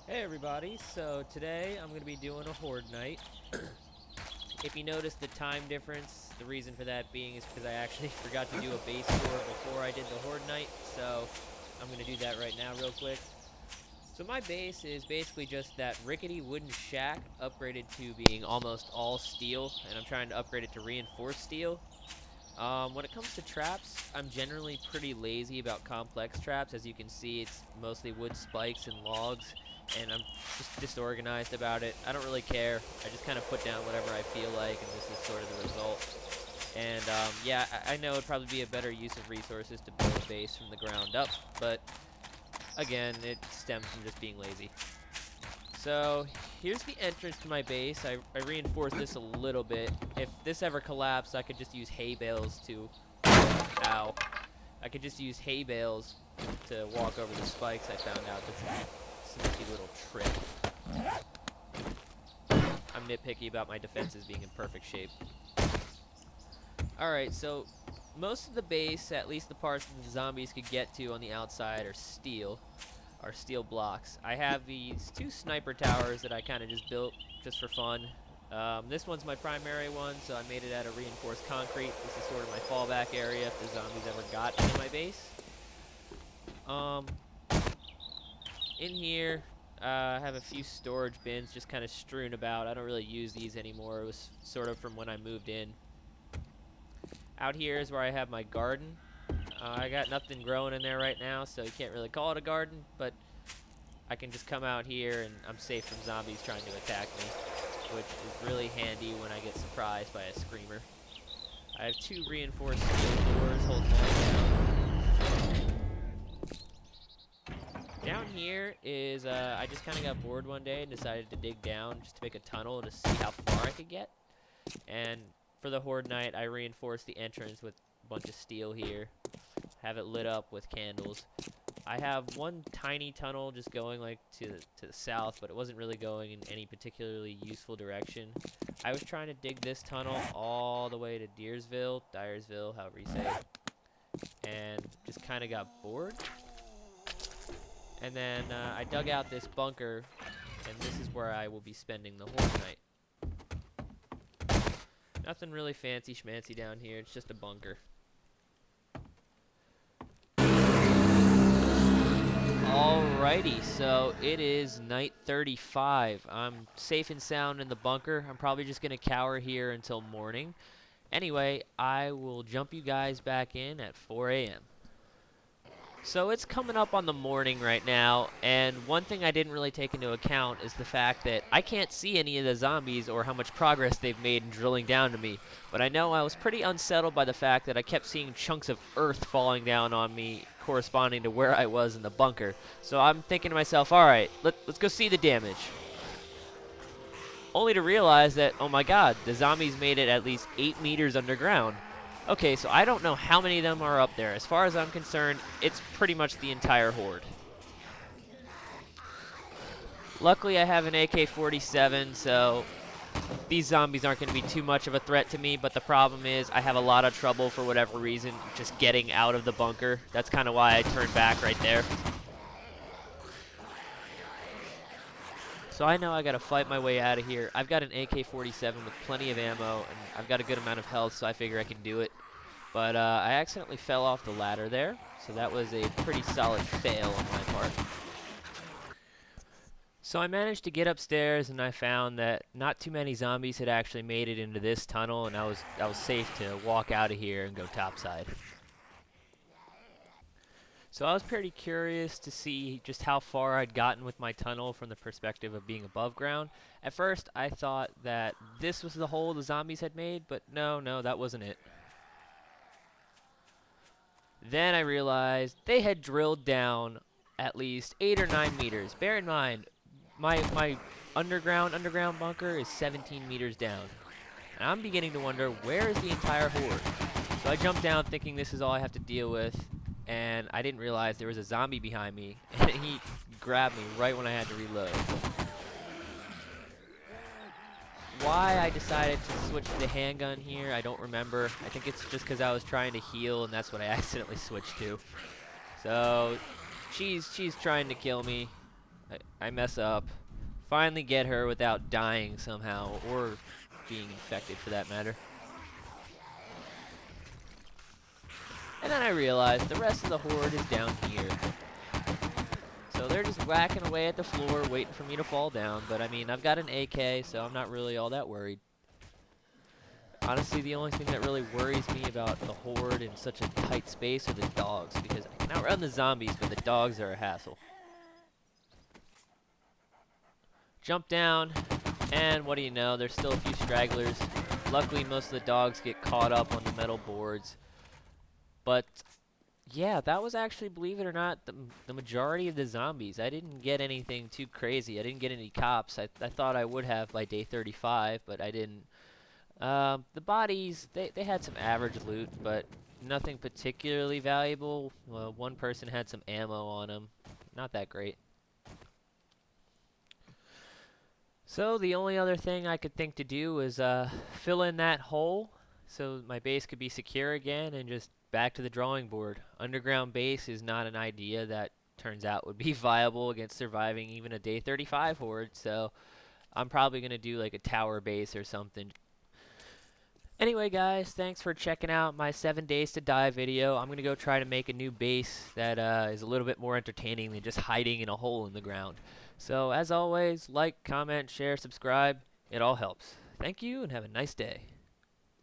Hey everybody, so today I'm going to be doing a Horde Night. If you notice the time difference, the reason for that being is because I actually forgot to do a base tour before I did the Horde Night, so I'm going to do that right now real quick. So my base is basically just that rickety wooden shack upgraded to being almost all steel, and I'm trying to upgrade it to reinforced steel. When it comes to traps, I'm generally pretty lazy about complex traps. As you can see, it's mostly wood spikes and logs, and I'm just disorganized about it. I don't really care. I just kind of put down whatever I feel like, and this is sort of the result. And yeah, I know it'd probably be a better use of resources to build a base from the ground up, but again, it stems from just being lazy. So here's the entrance to my base. I reinforced this a little bit. If this ever collapsed, I could just use hay bales to, ow, I could just use hay bales to walk over the spikes. I found out this sneaky little trick. I'm nitpicky about my defenses being in perfect shape. Alright, so most of the base, at least the parts that the zombies could get to on the outside, are steel blocks. I have these two sniper towers that I kind of just built just for fun. This one's my primary one, so I made it out of reinforced concrete. This is sort of my fallback area if the zombies ever got into my base. Um, in here, I have a few storage bins just kind of strewn about. I don't really use these anymore. It was sort of from when I moved in. Out here is where I have my garden. I got nothing growing in there right now, so you can't really call it a garden, but I can just come out here and I'm safe from zombies trying to attack me, which is really handy when I get surprised by a screamer. I have two reinforced steel doors holding that down. Down here is, I just kind of got bored one day and decided to dig down just to make a tunnel to see how far I could get. And for the Horde Night, I reinforced the entrance with a bunch of steel here. Have it lit up with candles. I have one tiny tunnel just going like to the south, but it wasn't really going in any particularly useful direction. I was trying to dig this tunnel all the way to Dyersville, however you say it, and just kind of got bored. And then I dug out this bunker, and this is where I will be spending the Horde Night. Nothing really fancy schmancy down here, it's just a bunker. Alrighty, so it is night 35. I'm safe and sound in the bunker. I'm probably just going to cower here until morning. Anyway, I will jump you guys back in at 4 a.m. So it's coming up on the morning right now, and one thing I didn't really take into account is the fact that I can't see any of the zombies or how much progress they've made in drilling down to me. But I know I was pretty unsettled by the fact that I kept seeing chunks of earth falling down on me corresponding to where I was in the bunker. So I'm thinking to myself, alright, let's go see the damage. Only to realize that, oh my god, the zombies made it at least 8 meters underground. Okay, so I don't know how many of them are up there. As far as I'm concerned, it's pretty much the entire horde. Luckily, I have an AK-47, so these zombies aren't going to be too much of a threat to me, but the problem is I have a lot of trouble for whatever reason just getting out of the bunker. That's kind of why I turned back right there. So I know I got to fight my way out of here. I've got an AK-47 with plenty of ammo, and I've got a good amount of health, so I figure I can do it. But I accidentally fell off the ladder there, so that was a pretty solid fail on my part. So I managed to get upstairs, and I found that not too many zombies had actually made it into this tunnel, and I was safe to walk out of here and go topside. So I was pretty curious to see just how far I'd gotten with my tunnel from the perspective of being above ground. At first, I thought that this was the hole the zombies had made, but no, that wasn't it. Then I realized they had drilled down at least 8 or 9 meters. Bear in mind, my underground bunker is 17 meters down. And I'm beginning to wonder, where is the entire horde? So I jumped down thinking this is all I have to deal with, and I didn't realize there was a zombie behind me, and he grabbed me right when I had to reload. Why I decided to switch to the handgun here, I don't remember. I think it's just because I was trying to heal, and that's what I accidentally switched to. So she's trying to kill me. I mess up, finally get her without dying somehow, or being infected for that matter. And then I realize the rest of the horde is down here. So they're just whacking away at the floor, waiting for me to fall down. But I mean, I've got an AK, so I'm not really all that worried. Honestly, the only thing that really worries me about the horde in such a tight space are the dogs, because I can outrun the zombies, but the dogs are a hassle. Jump down, and what do you know, there's still a few stragglers. Luckily, most of the dogs get caught up on the metal boards. But yeah, that was actually, believe it or not, the majority of the zombies. I didn't get anything too crazy. I didn't get any cops. I thought I would have by day 35, but I didn't. The bodies, they had some average loot, but nothing particularly valuable. One person had some ammo on him. Not that great. So the only other thing I could think to do is fill in that hole so my base could be secure again, and just back to the drawing board. Underground base is not an idea that turns out would be viable against surviving even a day 35 horde, so I'm probably going to do like a tower base or something. Anyway, guys, thanks for checking out my 7 days to die video. I'm going to go try to make a new base that is a little bit more entertaining than just hiding in a hole in the ground. So, as always, like, comment, share, subscribe. It all helps. Thank you, and have a nice day.